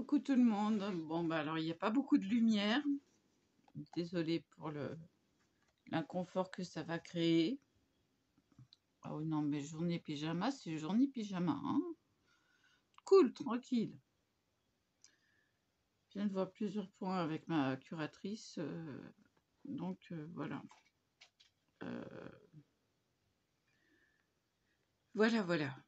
Coucou tout le monde. Bon, bah alors il n'y a pas beaucoup de lumière. Désolée pour l'inconfort que ça va créer. Oh non, mais journée pyjama, c'est journée pyjama, hein. Cool, tranquille. Je viens de voir plusieurs points avec ma curatrice. Voilà. Voilà.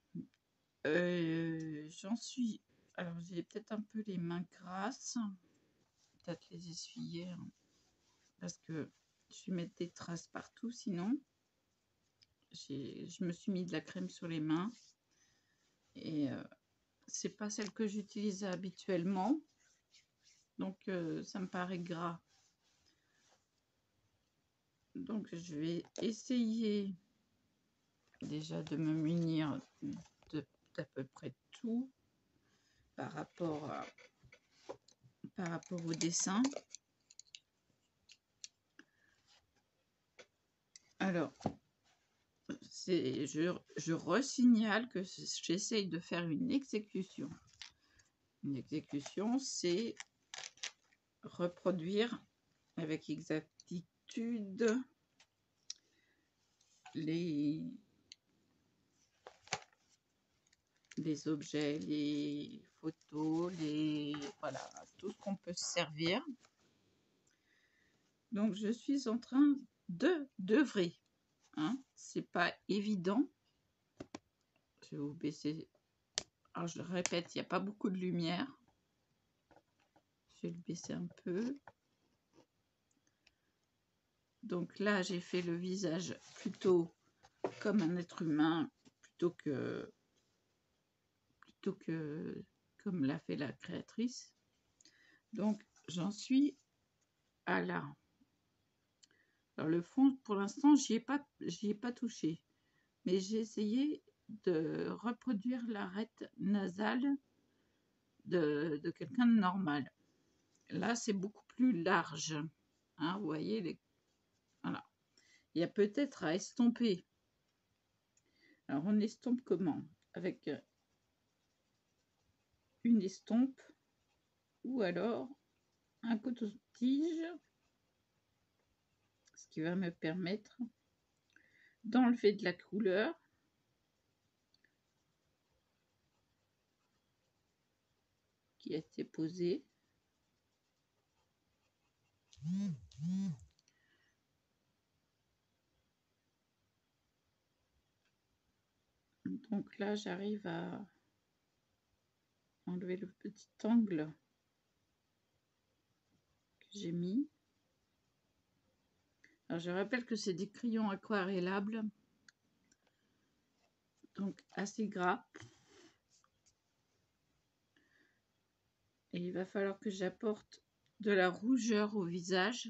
J'en suis... Alors, j'ai peut-être un peu les mains grasses. Peut-être les essuyer, hein, parce que je vais mettre des traces partout, sinon... Je me suis mis de la crème sur les mains et c'est pas celle que j'utilise habituellement, donc ça me paraît gras. Donc je vais essayer déjà de me munir d'à peu près tout par rapport au dessin. Alors, je resignale que j'essaye de faire une exécution. Une exécution, c'est reproduire avec exactitude les objets, les photos, voilà, tout ce qu'on peut se servir. Donc je suis en train d'œuvrer, hein. C'est pas évident. Je vais vous baisser. Alors je répète, il n'y a pas beaucoup de lumière. Je vais le baisser un peu. Donc là, j'ai fait le visage plutôt comme un être humain, plutôt que comme l'a fait la créatrice. Donc j'en suis à là. Alors le fond, pour l'instant, j'y ai pas touché, mais j'ai essayé de reproduire l'arête nasale de quelqu'un de normal. Là, c'est beaucoup plus large, hein, vous voyez, voilà. Il y a peut-être à estomper. Alors on estompe comment? Avec une estompe ou alors un coton-tige, ce qui va me permettre d'enlever de la couleur qui a été posée. Donc là, j'arrive à enlever le petit angle que j'ai mis. Alors, je rappelle que c'est des crayons aquarellables, donc assez gras. Et il va falloir que j'apporte de la rougeur au visage.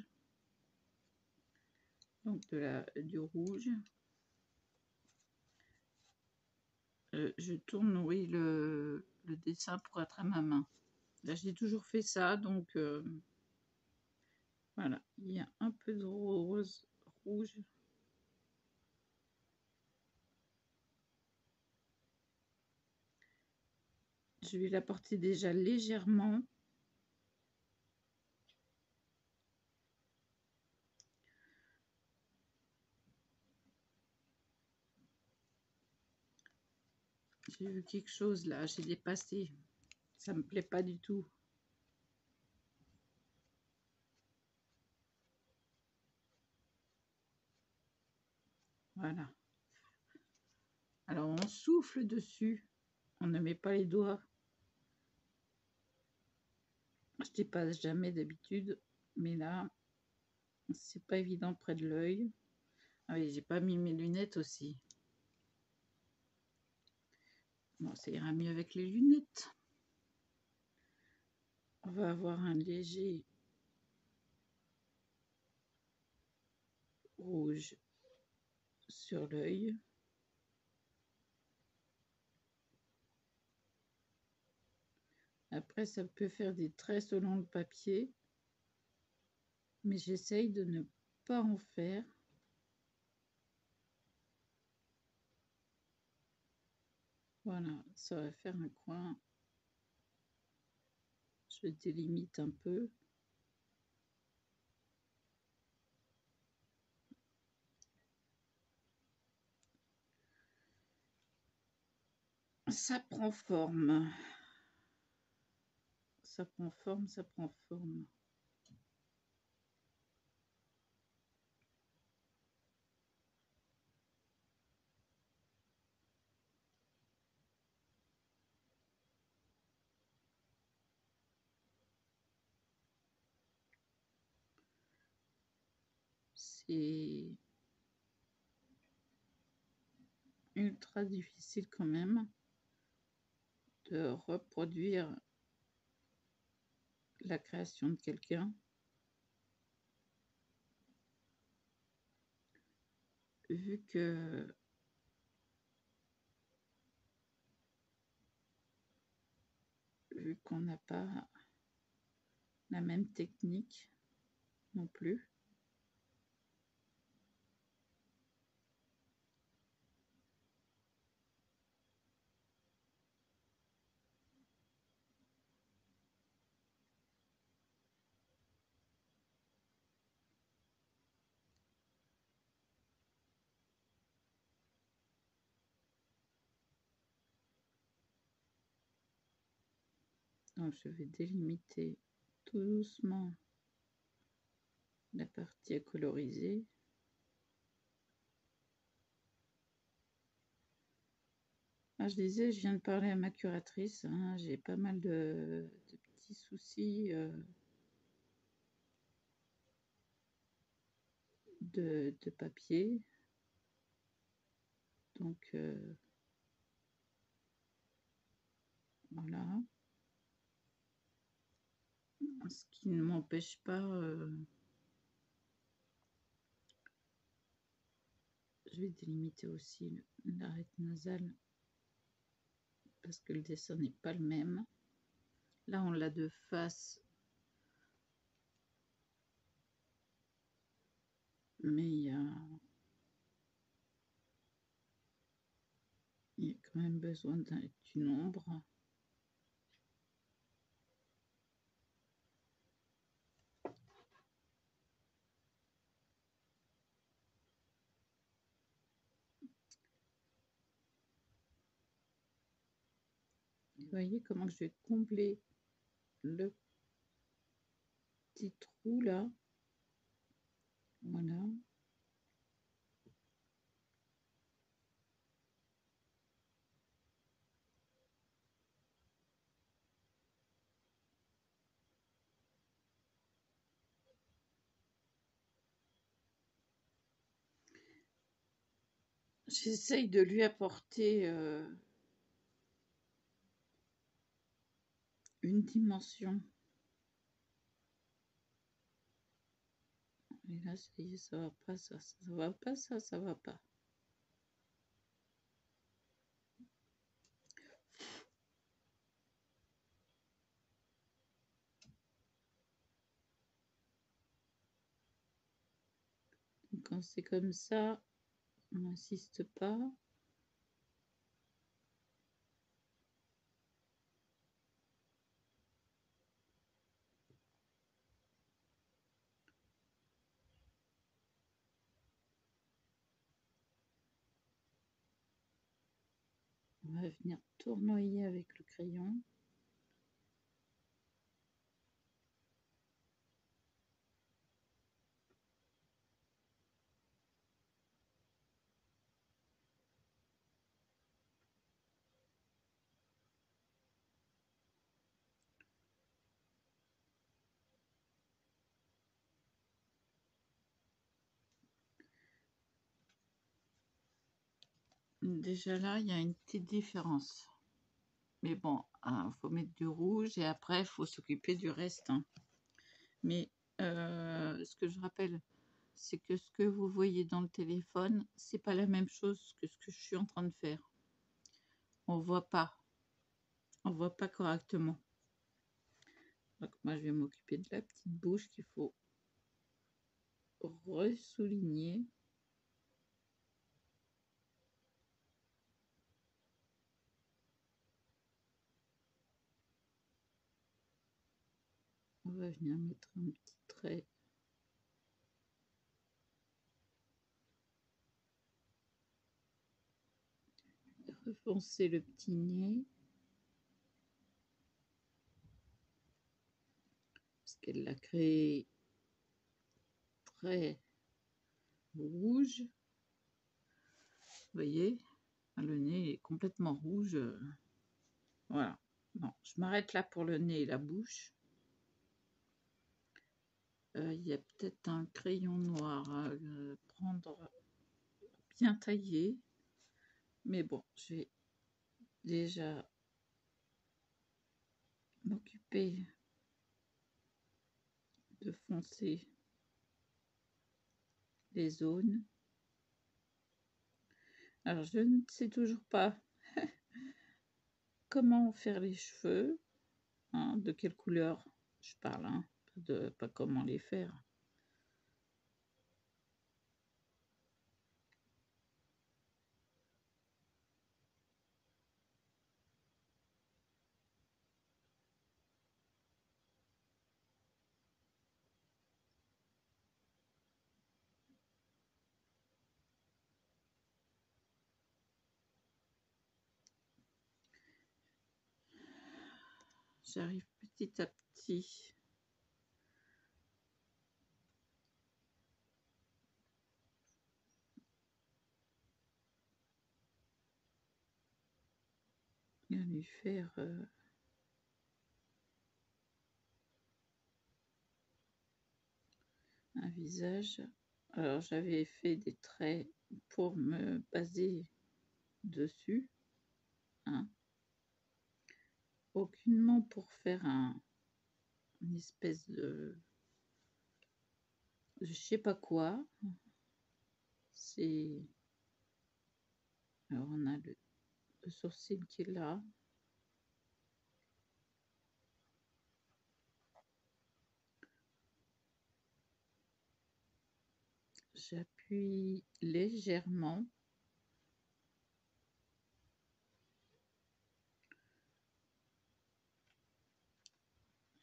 Donc du rouge. Je tourne, oui, le dessin pour être à ma main. Là, j'ai toujours fait ça, donc voilà. Il y a un peu de rose rouge. Je vais l'apporter déjà légèrement. J'ai vu quelque chose là, j'ai dépassé. Ça me plaît pas du tout. Voilà. Alors on souffle dessus. On ne met pas les doigts. Je dépasse jamais d'habitude, mais là, c'est pas évident près de l'œil. Ah oui, j'ai pas mis mes lunettes aussi. Bon, ça ira mieux avec les lunettes. On va avoir un léger rouge sur l'œil. Après, ça peut faire des traits selon le papier, mais j'essaye de ne pas en faire. Voilà, ça va faire un coin. Je délimite un peu. Ça prend forme. Ça prend forme, ça prend forme. C'est ultra difficile quand même de reproduire la création de quelqu'un, vu qu'on n'a pas la même technique non plus. Donc je vais délimiter tout doucement la partie à coloriser. Ah, je disais, je viens de parler à ma curatrice, hein, j'ai pas mal de petits soucis de papier. Donc voilà. Ce qui ne m'empêche pas, je vais délimiter aussi l'arête nasale parce que le dessin n'est pas le même. Là, on l'a de face, mais il y a quand même besoin d'une ombre. Vous voyez comment je vais combler le petit trou là. Voilà. J'essaye de lui apporter une dimension. Et là, ça y est, ça va pas, ça va pas, ça va pas. Donc, quand c'est comme ça, on n'insiste pas. On va venir tournoyer avec le crayon. Déjà là, il y a une petite différence. Mais bon, il faut mettre du rouge et après, il faut s'occuper du reste. Hein. Mais ce que je rappelle, c'est que ce que vous voyez dans le téléphone, c'est pas la même chose que ce que je suis en train de faire. On voit pas. On voit pas correctement. Donc moi, je vais m'occuper de la petite bouche qu'il faut ressouligner. On va venir mettre un petit trait. Refoncer le petit nez. Parce qu'elle l'a créé très rouge. Vous voyez, le nez est complètement rouge. Voilà. Bon, je m'arrête là pour le nez et la bouche. Il y a peut-être un crayon noir à prendre bien taillé. Mais bon, je vais déjà m'occuper de foncer les zones. Alors, je ne sais toujours pas comment faire les cheveux, hein, de quelle couleur je parle, hein, pas comment les faire. J'arrive petit à petit à lui faire un visage. Alors, j'avais fait des traits pour me baser dessus, hein. Aucunement pour faire une espèce de je sais pas quoi. C'est alors on a le sourcil qui est là. J'appuie légèrement.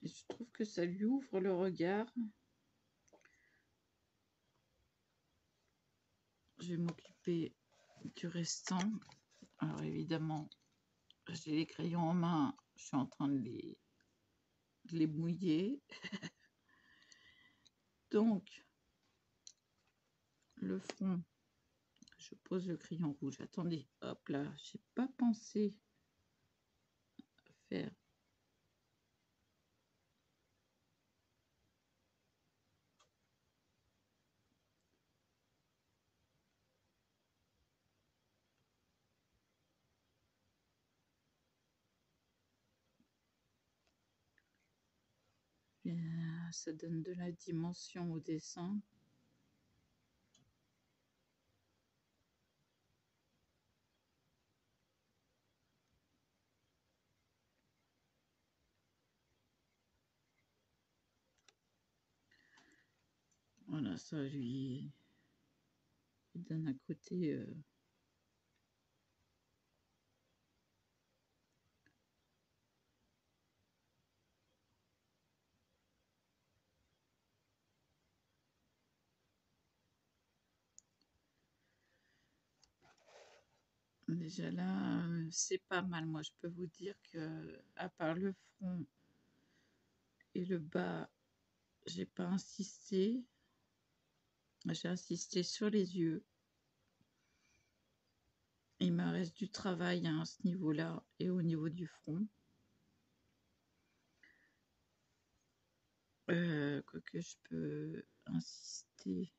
Et je trouve que ça lui ouvre le regard. Je vais m'occuper du restant. Alors évidemment, j'ai les crayons en main. Je suis en train de les mouiller. Donc, le front, je pose le crayon rouge. Attendez, hop là, j'ai pas pensé à faire. Bien, ça donne de la dimension au dessin. Voilà, ça lui donne un côté déjà là, c'est pas mal. Moi, je peux vous dire que à part le front et le bas, j'ai pas insisté. J'ai insisté sur les yeux. Il me reste du travail à ce niveau-là et au niveau du front. Quoique je peux insister.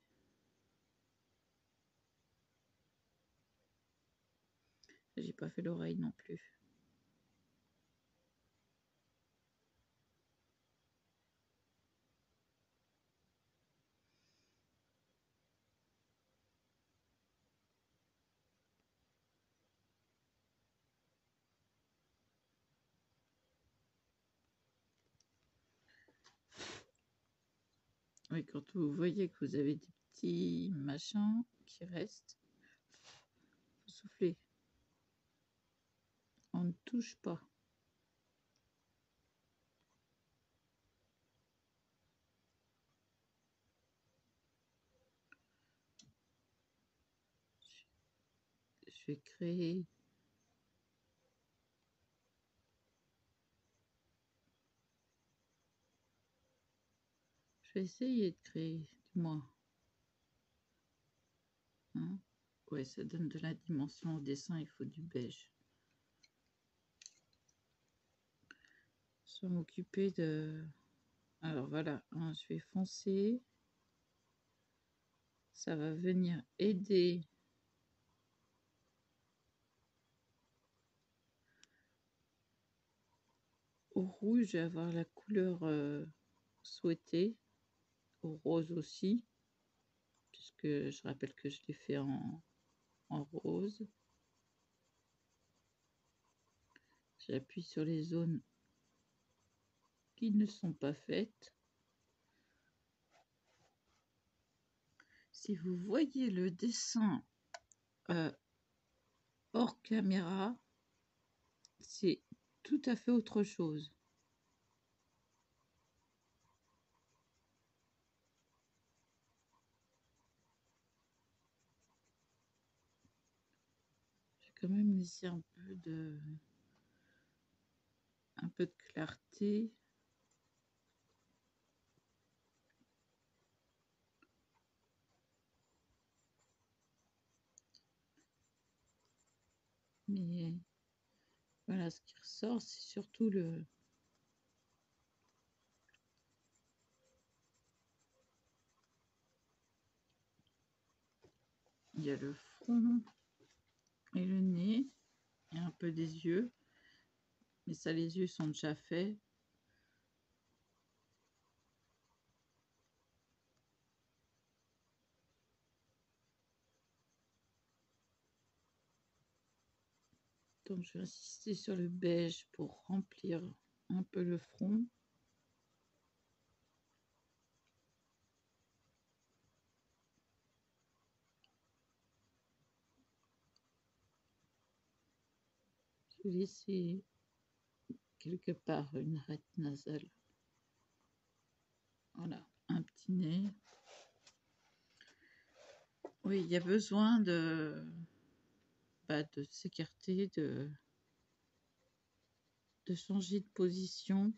J'ai pas fait l'oreille non plus. Oui, quand vous voyez que vous avez des petits machins qui restent, vous soufflez. On ne touche pas. vais créer. Je vais essayer de créer, du moins. Hein? Ouais, ça donne de la dimension au dessin, il faut du beige. Je vais m'occuper de... Alors voilà, hein, je vais foncer. Ça va venir aider au rouge à avoir la couleur souhaitée, au rose aussi, puisque je rappelle que je l'ai fait en rose. J'appuie sur les zones qui ne sont pas faites. Si vous voyez le dessin hors caméra, c'est tout à fait autre chose. J'ai quand même laissé un peu de clarté. Mais voilà, ce qui ressort, c'est surtout il y a le front et le nez, et un peu des yeux. Mais ça, les yeux sont déjà faits. Donc je vais insister sur le beige pour remplir un peu le front. Je vais laisser quelque part une arête nasale. Voilà, un petit nez. Oui, il y a besoin de s'écarter, de changer de position.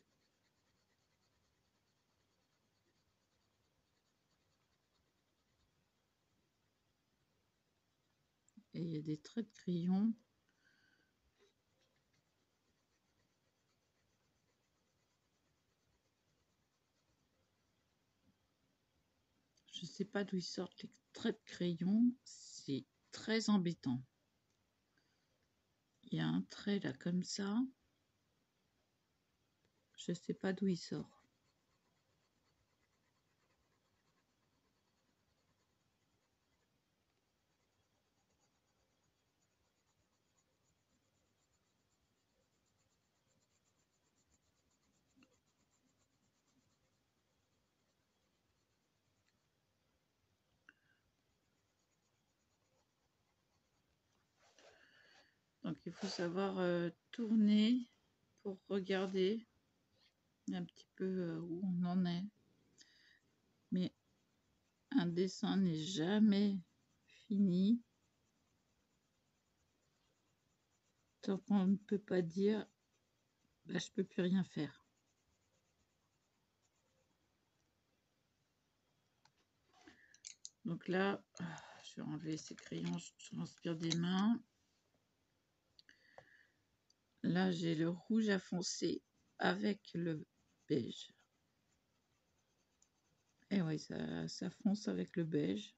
Et il y a des traits de crayon. Je ne sais pas d'où ils sortent les traits de crayon. C'est très embêtant. Il y a un trait là comme ça. Je ne sais pas d'où il sort. Donc il faut savoir tourner pour regarder un petit peu où on en est. Mais un dessin n'est jamais fini tant qu'on ne peut pas dire bah, je peux plus rien faire. Donc là, je vais enlever ces crayons, je transpire des mains. Là, j'ai le rouge à foncer avec le beige. Et oui, ça fonce avec le beige.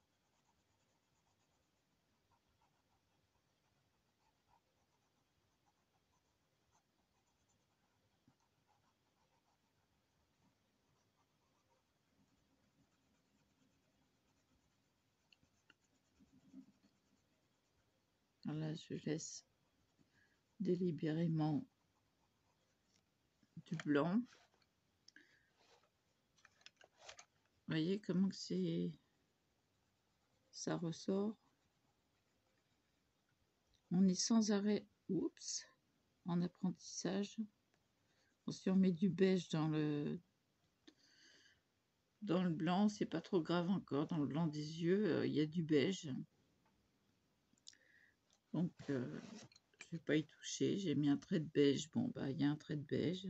Là, je laisse délibérément du blanc. Vous voyez comment que ça ressort. On est sans arrêt, en apprentissage. Si on met du beige dans le blanc, c'est pas trop grave encore. Dans le blanc des yeux, il y a du beige. Donc, je vais pas y toucher. J'ai mis un trait de beige. Bon, bah, il y a un trait de beige.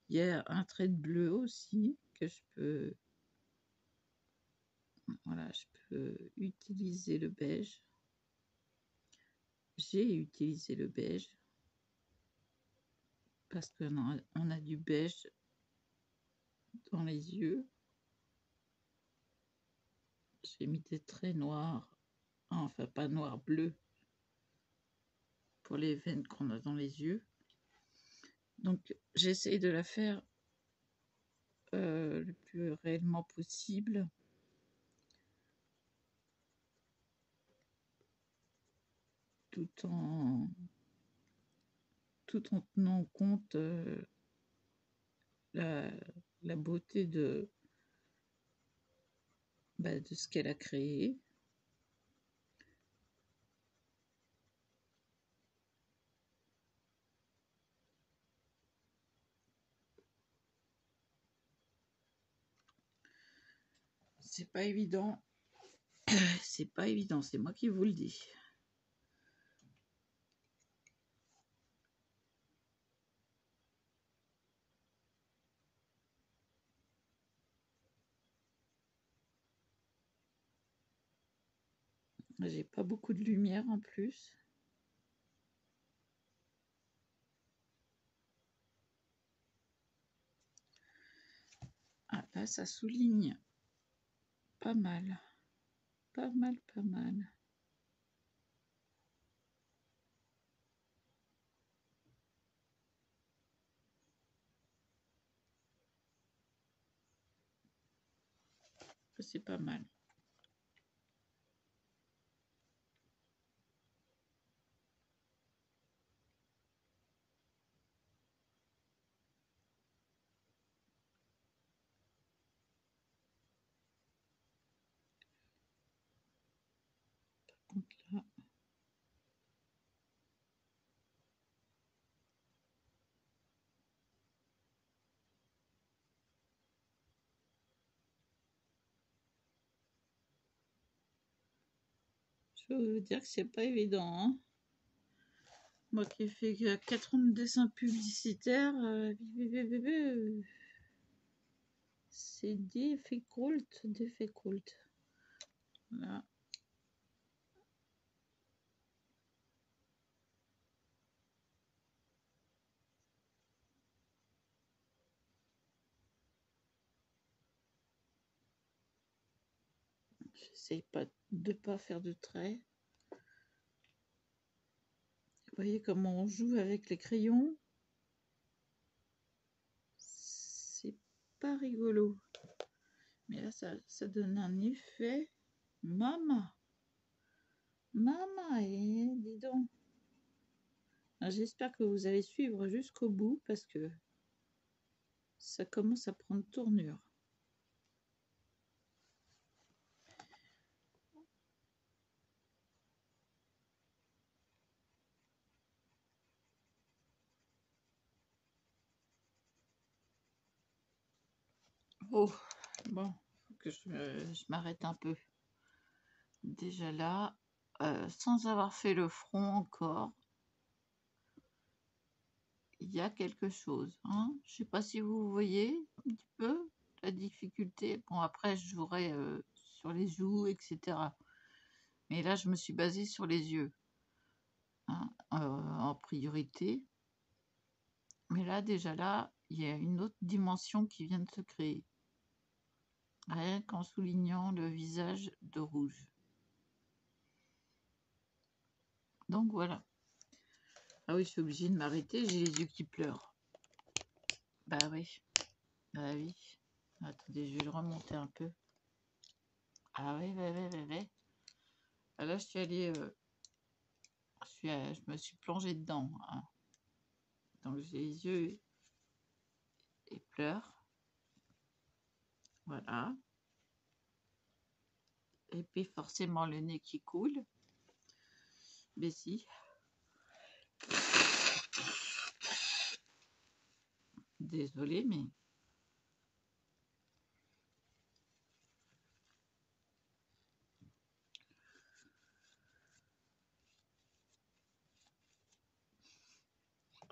Il y a un trait de bleu aussi que je peux... Voilà, je peux utiliser le beige. J'ai utilisé le beige parce qu'on a du beige dans les yeux. J'ai mis des traits noirs, enfin pas noir, bleu, pour les veines qu'on a dans les yeux. Donc j'essaie de la faire le plus réellement possible. Tout en tenant compte la beauté de ce qu'elle a créé. C'est pas évident. C'est pas évident, c'est moi qui vous le dis. J'ai pas beaucoup de lumière en plus. Ah, là, ça souligne pas mal. Pas mal, pas mal. C'est pas mal. Donc là, je veux vous dire que c'est pas évident, hein. Moi qui ai fait 4 ans de dessin publicitaire, c'est difficult. Là. J'essaye pas de pas faire de traits. Vous voyez comment on joue avec les crayons? C'est pas rigolo. Mais là, ça donne un effet. Maman, et dis donc. J'espère que vous allez suivre jusqu'au bout parce que ça commence à prendre tournure. Oh, bon, faut que je m'arrête un peu. Déjà là, sans avoir fait le front encore, il y a quelque chose. Hein, je sais pas si vous voyez un petit peu la difficulté. Bon, après, je jouerai sur les joues, etc. Mais là, je me suis basée sur les yeux, hein, en priorité. Mais là, déjà là, il y a une autre dimension qui vient de se créer. Rien qu'en soulignant le visage de rouge. Donc voilà. Ah oui, je suis obligée de m'arrêter, j'ai les yeux qui pleurent. Bah oui. Bah oui. Attendez, je vais le remonter un peu. Ah oui, oui. Ah là, je suis allée... je me suis plongée dedans. Hein. Donc j'ai les yeux et pleurent. Voilà. Et puis forcément le nez qui coule. Mais si. Désolée, mais...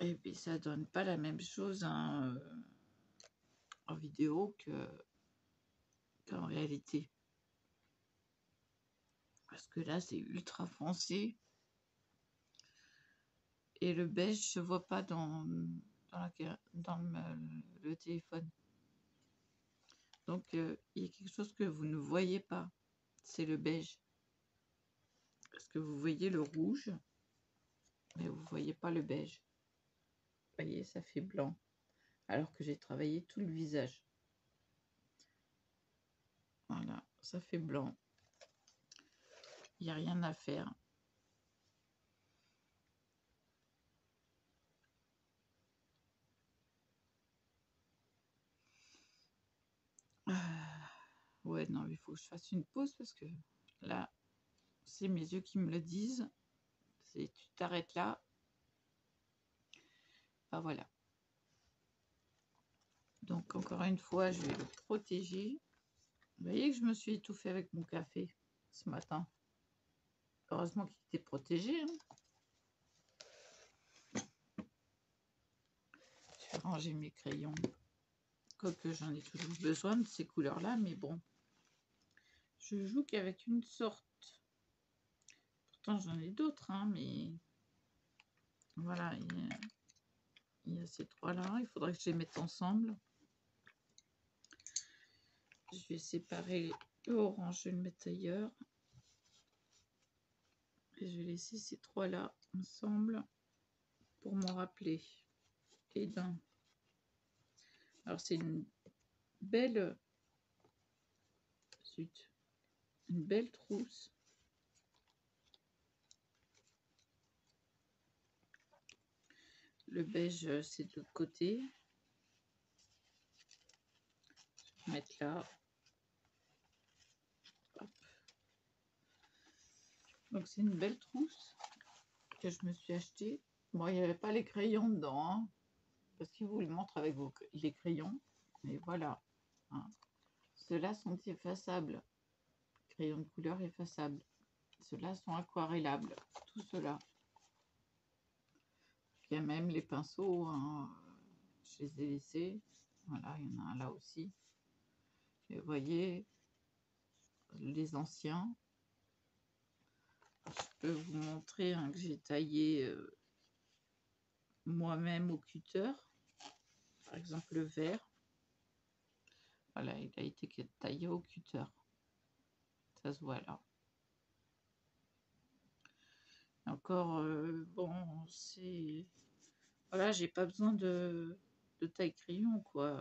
Et puis ça donne pas la même chose hein, en vidéo qu'en réalité. Parce que là, c'est ultra foncé. Et le beige se voit pas dans le téléphone. Donc, il y a quelque chose que vous ne voyez pas. C'est le beige. Parce que vous voyez le rouge, mais vous ne voyez pas le beige. Vous voyez, ça fait blanc. Alors que j'ai travaillé tout le visage. Voilà, ça fait blanc. Il n'y a rien à faire. Ouais, non, il faut que je fasse une pause parce que là, c'est mes yeux qui me le disent. Tu t'arrêtes là. Ben voilà. Donc, encore une fois, je vais le protéger. Vous voyez que je me suis étouffée avec mon café ce matin. Heureusement qu'il était protégé. Hein. Je vais ranger mes crayons. Quoique j'en ai toujours besoin de ces couleurs-là, mais bon. Je joue qu'avec une sorte. Pourtant, j'en ai d'autres, hein, mais voilà, il y a ces trois-là. Il faudrait que je les mette ensemble. Je vais séparer le orange, je vais le mettre ailleurs. Et je vais laisser ces trois-là ensemble pour m'en rappeler. Et d'un. Alors, c'est une belle... Zut. Une belle trousse. Le beige, c'est de l'autre côté. Je vais mettre là. Hop. Donc, c'est une belle trousse que je me suis achetée. Bon, il n'y avait pas les crayons dedans, hein, parce qu'il vous le montre avec les crayons. Mais voilà. Hein. Ceux-là sont effaçables. Crayons de couleur effaçables. Ceux-là sont aquarellables. Tout cela. Il y a même les pinceaux. Hein. Je les ai laissés. Voilà, il y en a un là aussi. Et vous voyez, les anciens. Je peux vous montrer un que j'ai taillé moi-même au cutter. Par exemple, le vert. Voilà, il a été taillé au cutter. Ça se voit là. Encore, bon, c'est... Voilà, j'ai pas besoin de taille crayon, quoi.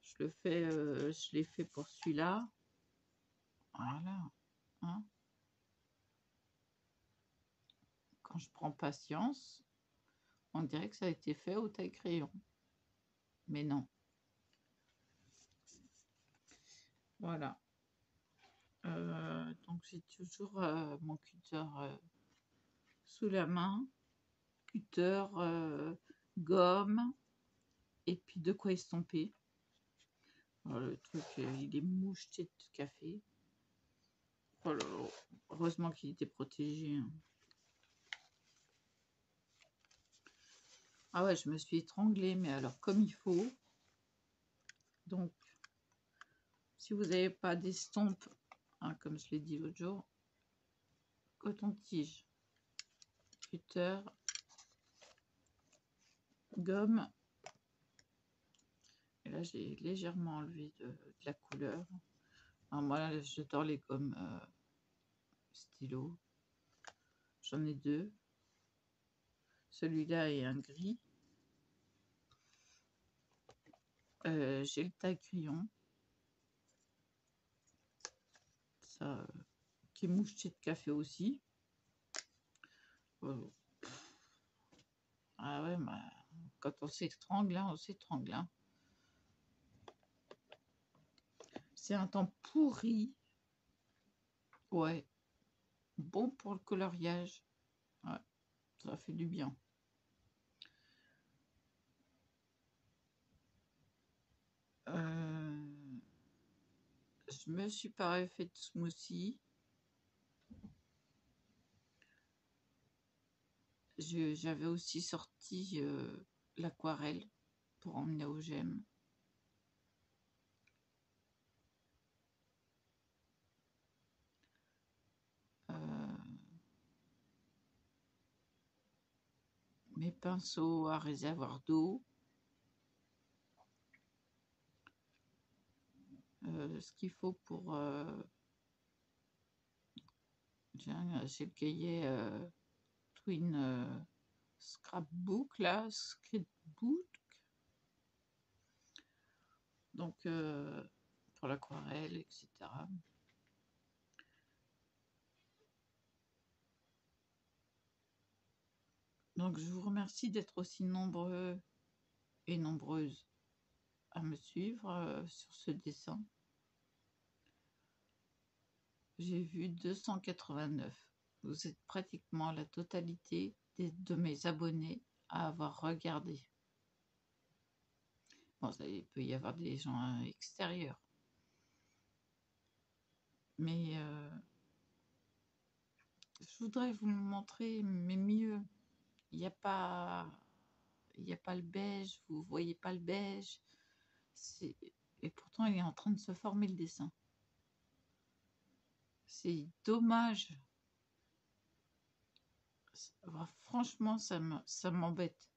Je l'ai fait pour celui-là. Voilà. Hein. Quand je prends patience, on dirait que ça a été fait au taille crayon. Mais non. Voilà. Donc j'ai toujours mon cutter sous la main. Cutter, gomme, et puis de quoi estomper. Alors, le truc, il est moucheté de café. Oh là là, heureusement qu'il était protégé. Hein. Ah ouais, je me suis étranglée, mais alors comme il faut. Donc, si vous n'avez pas d'estompe, hein, comme je l'ai dit l'autre jour, coton-tige, cutter, gomme. Et là, j'ai légèrement enlevé de la couleur. Alors, moi, j'adore les gommes stylo. J'en ai deux. Celui-là est un gris. J'ai le taille crayon. Ça, qui est moucheté de café aussi. Ah ouais, bah, quand on s'étrangle, hein, on s'étrangle. Hein. C'est un temps pourri. Ouais. Bon pour le coloriage. Ouais, ça fait du bien. Je me suis pas fait de smoothie. j'avais aussi sorti l'aquarelle pour emmener au gemme. Mes pinceaux à réservoir d'eau. Ce qu'il faut pour... j'ai le cahier Twin Scrapbook, là, Scriptbook. Donc, pour l'aquarelle, etc. Donc, je vous remercie d'être aussi nombreux et nombreuses à me suivre sur ce dessin. J'ai vu 289. Vous êtes pratiquement la totalité de mes abonnés à avoir regardé. Bon, il peut y avoir des gens extérieurs. Mais je voudrais vous le montrer, mais mieux. Il n'y a pas le beige, vous voyez pas le beige. Et pourtant, il est en train de se former le dessin. C'est dommage. Franchement, ça m'embête.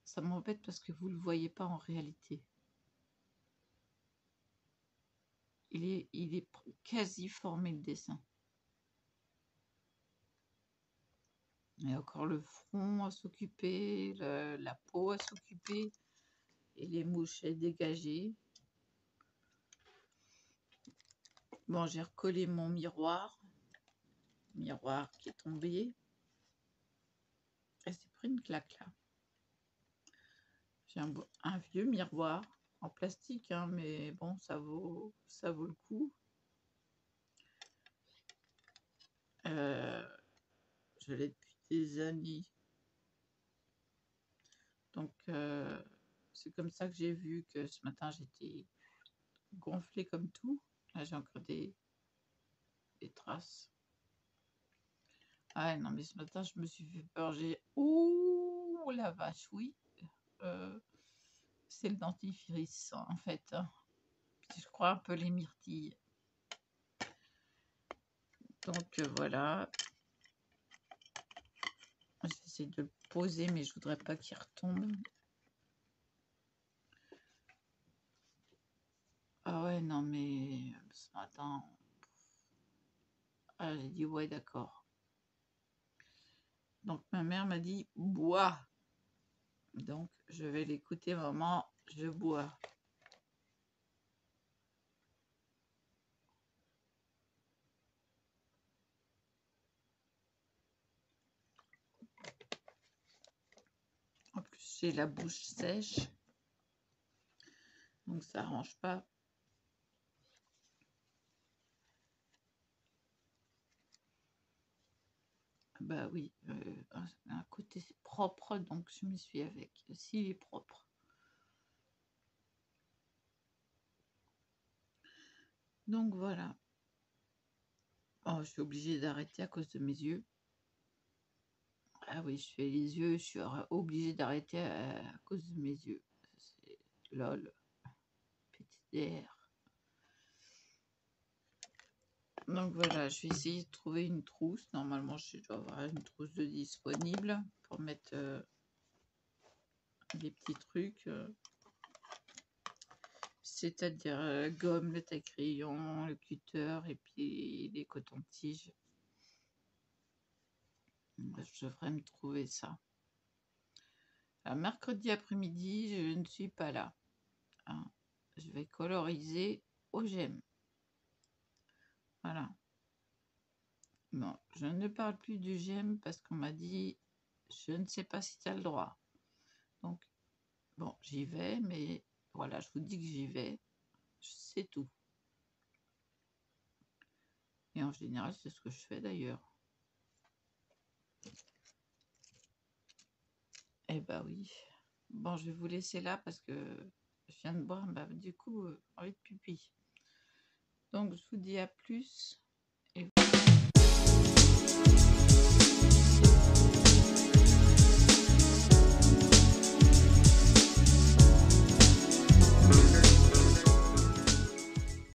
Ça m'embête parce que vous ne le voyez pas en réalité. Il est quasi formé le dessin. Il y a encore le front à s'occuper, la peau à s'occuper et les mouches à dégager. Bon, j'ai recollé mon miroir qui est tombé. Et c'est pris une claque là. J'ai un vieux miroir en plastique, hein, mais bon, ça vaut le coup. Je l'ai depuis des années. Donc, c'est comme ça que j'ai vu que ce matin, j'étais gonflée comme tout. Là, j'ai encore des traces. Ah non, mais ce matin, je me suis fait peur. Ouh, la vache, oui. C'est le dentifrice, en fait. Je crois un peu les myrtilles. Donc, voilà. J'essaie de le poser, mais je voudrais pas qu'il retombe. Ah ouais, non, mais ce matin... Ah, j'ai dit, ouais, d'accord. Donc, ma mère m'a dit, bois. Donc, je vais l'écouter, maman, je bois. En plus, j'ai la bouche sèche. Donc, ça arrange pas. Bah oui, un côté propre, donc je m'y suis avec. S'il est propre. Donc voilà. Oh, je suis obligée d'arrêter à cause de mes yeux. Ah oui, je fais les yeux, je suis obligée d'arrêter à cause de mes yeux. C'est lol. PTDR. Donc voilà, je vais essayer de trouver une trousse. Normalement, je dois avoir une trousse de disponible pour mettre des petits trucs. C'est-à-dire gomme, le taille-crayon, le cutter et puis les cotons-tiges. Je devrais me trouver ça. Alors, mercredi après-midi, je ne suis pas là. Hein. Je vais coloriser au gemme. Voilà. Bon, je ne parle plus du gemme parce qu'on m'a dit je ne sais pas si tu as le droit. Donc, bon, j'y vais, mais voilà, je vous dis que j'y vais. C'est tout. Et en général, c'est ce que je fais d'ailleurs. Eh ben oui. Bon, je vais vous laisser là parce que je viens de boire, bah, du coup, envie de pipi. Donc, je vous dis à plus.